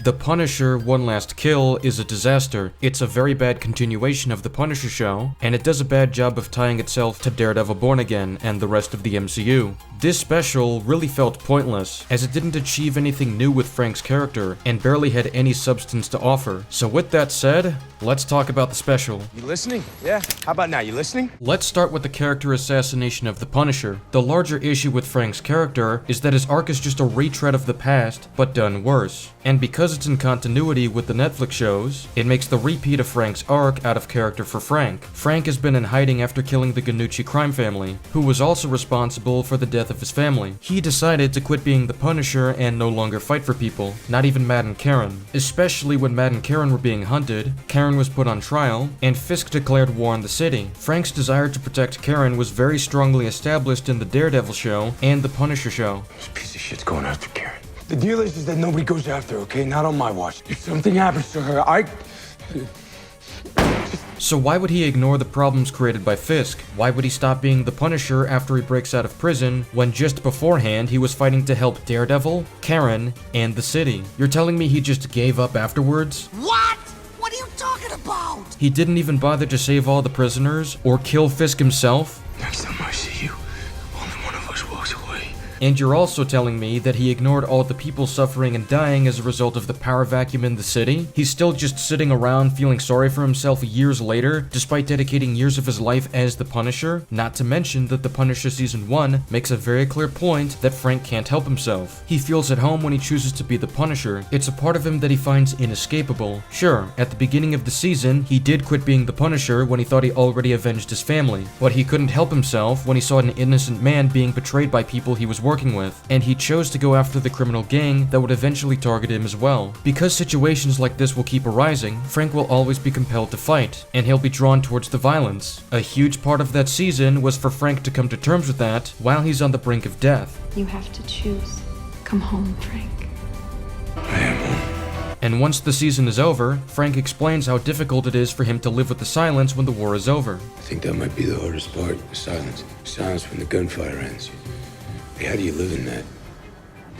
The Punisher: One Last Kill is a disaster. It's a very bad continuation of The Punisher show, and it does a bad job of tying itself to Daredevil Born Again and the rest of the MCU. This special really felt pointless, as it didn't achieve anything new with Frank's character, and barely had any substance to offer. So with that said, let's talk about the special. You listening? Yeah? How about now? You listening? Let's start with the character assassination of the Punisher. The larger issue with Frank's character is that his arc is just a retread of the past, but done worse. And because it's in continuity with the Netflix shows, it makes the repeat of Frank's arc out of character for Frank. Frank has been in hiding after killing the Ganucci crime family, who was also responsible for the death of his family. He decided to quit being the Punisher and no longer fight for people, not even Matt and Karen. Especially when Matt and Karen were being hunted, Karen was put on trial, and Fisk declared war on the city. Frank's desire to protect Karen was very strongly established in the Daredevil show and the Punisher show. This piece of shit's going after Karen. The deal is that nobody goes after her, okay? Not on my watch. If something happens to her, So why would he ignore the problems created by Fisk? Why would he stop being the Punisher after he breaks out of prison, when just beforehand he was fighting to help Daredevil, Karen, and the city? You're telling me he just gave up afterwards? What? What are you talking about? He didn't even bother to save all the prisoners, or kill Fisk himself? Next time I see you, only one of us walks away. And you're also telling me that he ignored all the people suffering and dying as a result of the power vacuum in the city? He's still just sitting around feeling sorry for himself years later, despite dedicating years of his life as the Punisher? Not to mention that The Punisher Season 1 makes a very clear point that Frank can't help himself. He feels at home when he chooses to be the Punisher. It's a part of him that he finds inescapable. Sure, at the beginning of the season, he did quit being the Punisher when he thought he already avenged his family, but he couldn't help himself when he saw an innocent man being betrayed by people he was working with, and he chose to go after the criminal gang that would eventually target him as well. Because situations like this will keep arising, Frank will always be compelled to fight, and he'll be drawn towards the violence. A huge part of that season was for Frank to come to terms with that while he's on the brink of death. You have to choose. Come home, Frank. I am home. And once the season is over, Frank explains how difficult it is for him to live with the silence when the war is over. I think that might be the hardest part, the silence. Silence when the gunfire ends. How do you live in that?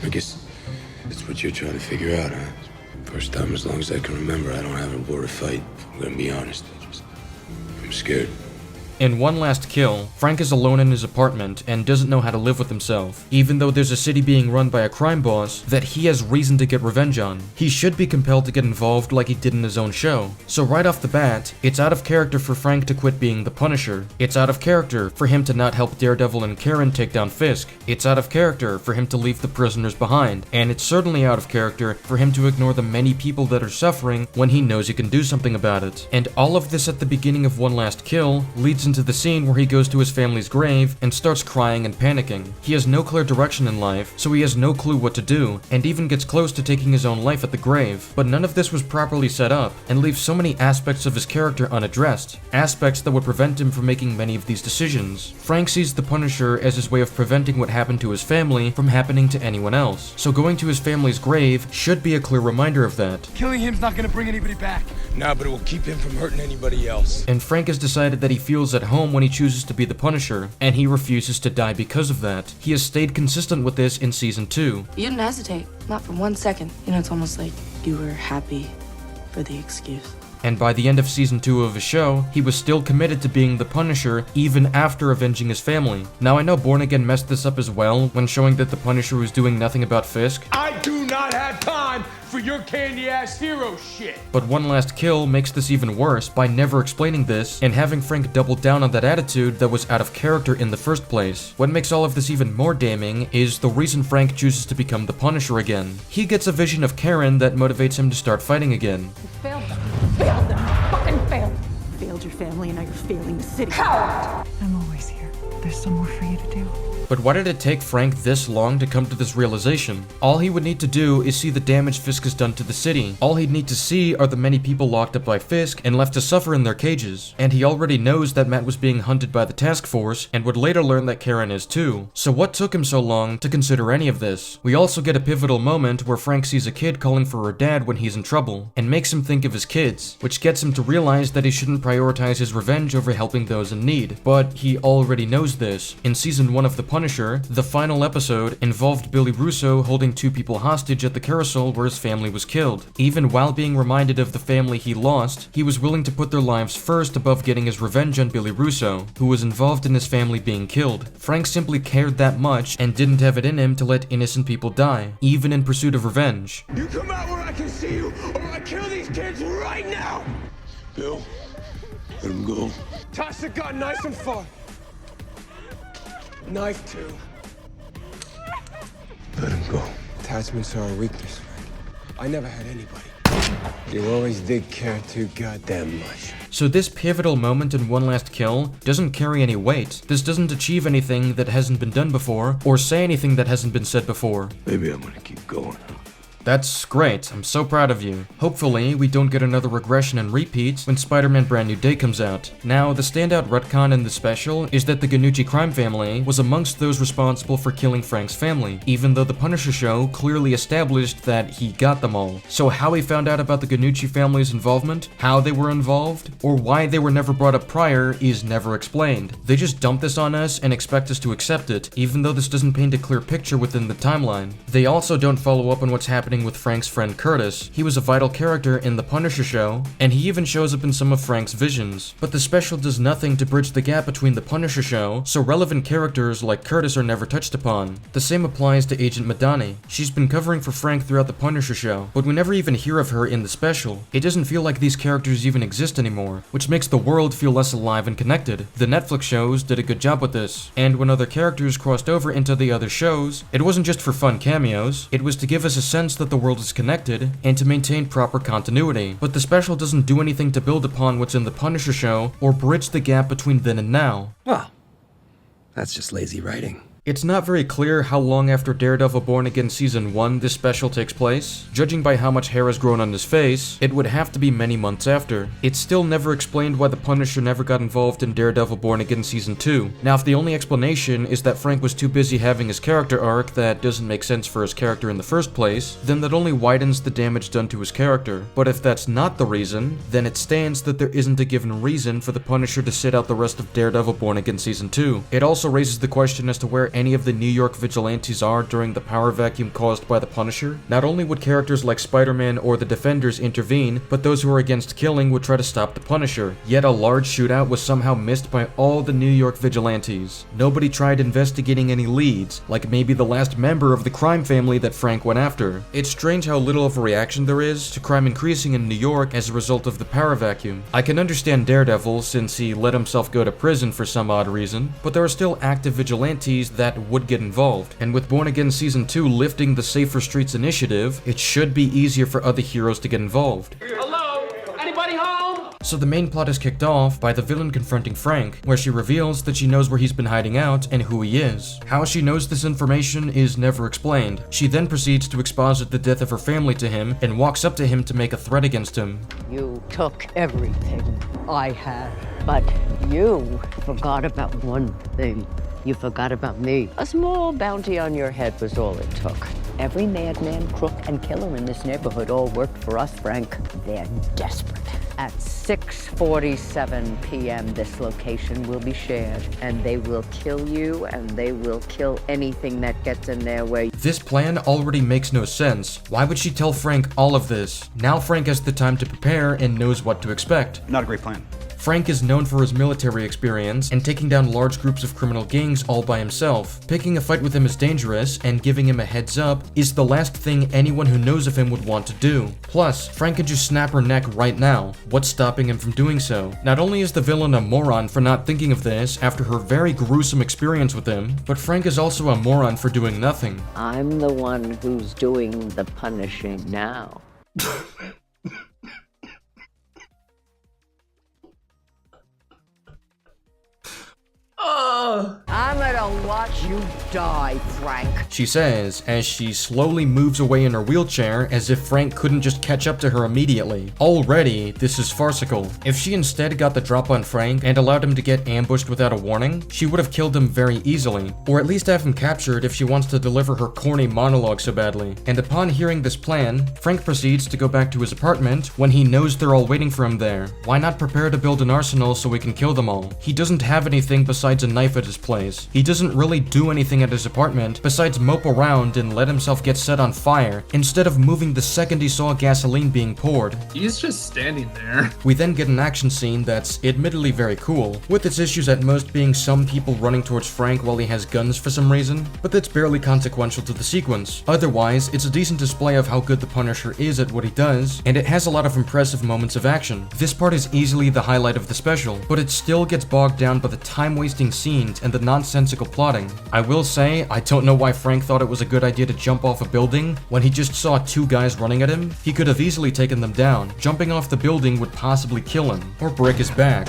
I guess that's what you're trying to figure out, huh? First time as long as I can remember, I don't have a war to fight. I'm gonna be honest. I'm scared. In One Last Kill, Frank is alone in his apartment and doesn't know how to live with himself, even though there's a city being run by a crime boss that he has reason to get revenge on. He should be compelled to get involved like he did in his own show. So right off the bat, it's out of character for Frank to quit being the Punisher. It's out of character for him to not help Daredevil and Karen take down Fisk. It's out of character for him to leave the prisoners behind. And it's certainly out of character for him to ignore the many people that are suffering when he knows he can do something about it. And all of this at the beginning of One Last Kill leads into the scene where he goes to his family's grave and starts crying and panicking. He has no clear direction in life, so he has no clue what to do, and even gets close to taking his own life at the grave. But none of this was properly set up, and leaves so many aspects of his character unaddressed, aspects that would prevent him from making many of these decisions. Frank sees the Punisher as his way of preventing what happened to his family from happening to anyone else, so going to his family's grave should be a clear reminder of that. Killing him's not gonna bring anybody back. Nah, but it will keep him from hurting anybody else. And Frank has decided that he feels at home when he chooses to be the Punisher, and he refuses to die because of that. He has stayed consistent with this in Season 2. You didn't hesitate, not for 1 second. You know, it's almost like you were happy for the excuse. And by the end of Season 2 of his show, he was still committed to being the Punisher even after avenging his family. Now I know Born Again messed this up as well when showing that the Punisher was doing nothing about Fisk. I do not have time for your candy-ass hero shit. But One Last Kill makes this even worse by never explaining this and having Frank double down on that attitude that was out of character in the first place. What makes all of this even more damning is the reason Frank chooses to become the Punisher again. He gets a vision of Karen that motivates him to start fighting again. You failed them. Failed them. Fucking failed. You failed your family and now you're failing the city. Coward! I'm always here. There's some more for you to do. But why did it take Frank this long to come to this realization? All he would need to do is see the damage Fisk has done to the city. All he'd need to see are the many people locked up by Fisk and left to suffer in their cages. And he already knows that Matt was being hunted by the task force and would later learn that Karen is too. So what took him so long to consider any of this? We also get a pivotal moment where Frank sees a kid calling for her dad when he's in trouble and makes him think of his kids, which gets him to realize that he shouldn't prioritize his revenge over helping those in need. But he already knows this. In Season 1 of The Punisher, the final episode involved Billy Russo holding 2 people hostage at the carousel where his family was killed. Even while being reminded of the family he lost, he was willing to put their lives first above getting his revenge on Billy Russo, who was involved in his family being killed. Frank simply cared that much and didn't have it in him to let innocent people die, even in pursuit of revenge. You come out where I can see you, or I kill these kids right now! Bill, let him go. Toss the gun nice and far. Knife too. Let him go. Attachments are a weakness, Frank. I never had anybody. You always did care too goddamn much. So this pivotal moment in One Last Kill doesn't carry any weight. This doesn't achieve anything that hasn't been done before, or say anything that hasn't been said before. Maybe I'm gonna keep going. That's great, I'm so proud of you. Hopefully, we don't get another regression and repeat when Spider-Man Brand New Day comes out. Now, the standout retcon in the special is that the Ganucci crime family was amongst those responsible for killing Frank's family, even though the Punisher show clearly established that he got them all. So how he found out about the Ganucci family's involvement, how they were involved, or why they were never brought up prior is never explained. They just dump this on us and expect us to accept it, even though this doesn't paint a clear picture within the timeline. They also don't follow up on what's happening with Frank's friend Curtis. He was a vital character in the Punisher show, and he even shows up in some of Frank's visions. But the special does nothing to bridge the gap between the Punisher show, so relevant characters like Curtis are never touched upon. The same applies to Agent Madani. She's been covering for Frank throughout the Punisher show, but we never even hear of her in the special. It doesn't feel like these characters even exist anymore, which makes the world feel less alive and connected. The Netflix shows did a good job with this, and when other characters crossed over into the other shows, it wasn't just for fun cameos, it was to give us a sense that the world is connected and to maintain proper continuity. But the special doesn't do anything to build upon what's in the Punisher show or bridge the gap between then and now. Well, that's just lazy writing. It's not very clear how long after Daredevil Born Again Season 1 this special takes place. Judging by how much hair has grown on his face, it would have to be many months after. It's still never explained why the Punisher never got involved in Daredevil Born Again Season 2. Now, if the only explanation is that Frank was too busy having his character arc that doesn't make sense for his character in the first place, then that only widens the damage done to his character. But if that's not the reason, then it stands that there isn't a given reason for the Punisher to sit out the rest of Daredevil Born Again Season 2. It also raises the question as to where any of the New York vigilantes are during the power vacuum caused by the Punisher. Not only would characters like Spider-Man or the Defenders intervene, but those who are against killing would try to stop the Punisher. Yet a large shootout was somehow missed by all the New York vigilantes. Nobody tried investigating any leads, like maybe the last member of the crime family that Frank went after. It's strange how little of a reaction there is to crime increasing in New York as a result of the power vacuum. I can understand Daredevil since he let himself go to prison for some odd reason, but there are still active vigilantes that would get involved, and with Born Again Season 2 lifting the Safer Streets initiative, it should be easier for other heroes to get involved. Hello? Anybody home? So the main plot is kicked off by the villain confronting Frank, where she reveals that she knows where he's been hiding out and who he is. How she knows this information is never explained. She then proceeds to exposit the death of her family to him and walks up to him to make a threat against him. You took everything I had, but you forgot about one thing. You forgot about me. A small bounty on your head was all it took. Every madman, crook, and killer in this neighborhood all worked for us, Frank. They're desperate. At 6:47 p.m., this location will be shared, and they will kill you, and they will kill anything that gets in their way. This plan already makes no sense. Why would she tell Frank all of this? Now Frank has the time to prepare and knows what to expect. Not a great plan. Frank is known for his military experience and taking down large groups of criminal gangs all by himself. Picking a fight with him is dangerous, and giving him a heads up is the last thing anyone who knows of him would want to do. Plus, Frank could just snap her neck right now. What's stopping him from doing so? Not only is the villain a moron for not thinking of this after her very gruesome experience with him, but Frank is also a moron for doing nothing. I'm the one who's doing the punishing now. I'm gonna watch you die, Frank. She says, as she slowly moves away in her wheelchair as if Frank couldn't just catch up to her immediately. Already, this is farcical. If she instead got the drop on Frank and allowed him to get ambushed without a warning, she would have killed him very easily, or at least have him captured if she wants to deliver her corny monologue so badly. And upon hearing this plan, Frank proceeds to go back to his apartment when he knows they're all waiting for him there. Why not prepare to build an arsenal so we can kill them all? He doesn't have anything besides a knife at his place, place. He doesn't really do anything at his apartment besides mope around and let himself get set on fire instead of moving the second he saw gasoline being poured. He's just standing there. We then get an action scene that's admittedly very cool, with its issues at most being some people running towards Frank while he has guns for some reason, but that's barely consequential to the sequence. Otherwise, it's a decent display of how good the Punisher is at what he does, and it has a lot of impressive moments of action. This part is easily the highlight of the special, but it still gets bogged down by the time-wasting scenes and the nonsensical plotting. I will say, I don't know why Frank thought it was a good idea to jump off a building when he just saw two guys running at him. He could have easily taken them down. Jumping off the building would possibly kill him, or break his back.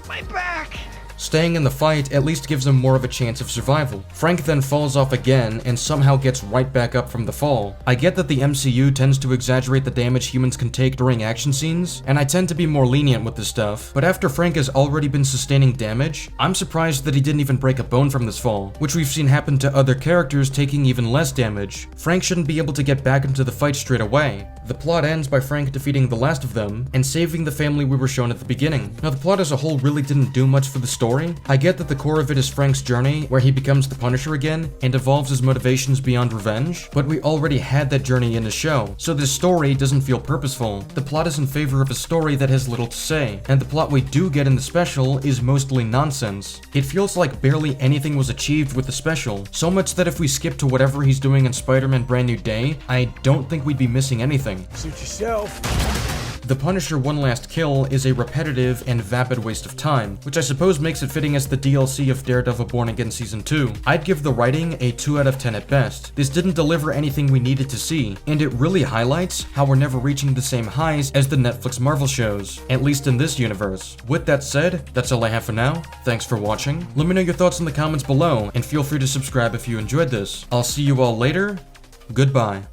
My back! Staying in the fight at least gives him more of a chance of survival. Frank then falls off again and somehow gets right back up from the fall. I get that the MCU tends to exaggerate the damage humans can take during action scenes, and I tend to be more lenient with this stuff, but after Frank has already been sustaining damage, I'm surprised that he didn't even break a bone from this fall, which we've seen happen to other characters taking even less damage. Frank shouldn't be able to get back into the fight straight away. The plot ends by Frank defeating the last of them and saving the family we were shown at the beginning. Now the plot as a whole really didn't do much for the story. I get that the core of it is Frank's journey, where he becomes the Punisher again and evolves his motivations beyond revenge, but we already had that journey in the show, so this story doesn't feel purposeful. The plot is in favor of a story that has little to say, and the plot we do get in the special is mostly nonsense. It feels like barely anything was achieved with the special, so much that if we skip to whatever he's doing in Spider-Man Brand New Day, I don't think we'd be missing anything. Suit yourself. The Punisher One Last Kill is a repetitive and vapid waste of time, which I suppose makes it fitting as the DLC of Daredevil Born Again Season 2. I'd give the writing a 2 out of 10 at best. This didn't deliver anything we needed to see, and it really highlights how we're never reaching the same highs as the Netflix Marvel shows, at least in this universe. With that said, that's all I have for now. Thanks for watching. Let me know your thoughts in the comments below, and feel free to subscribe if you enjoyed this. I'll see you all later. Goodbye.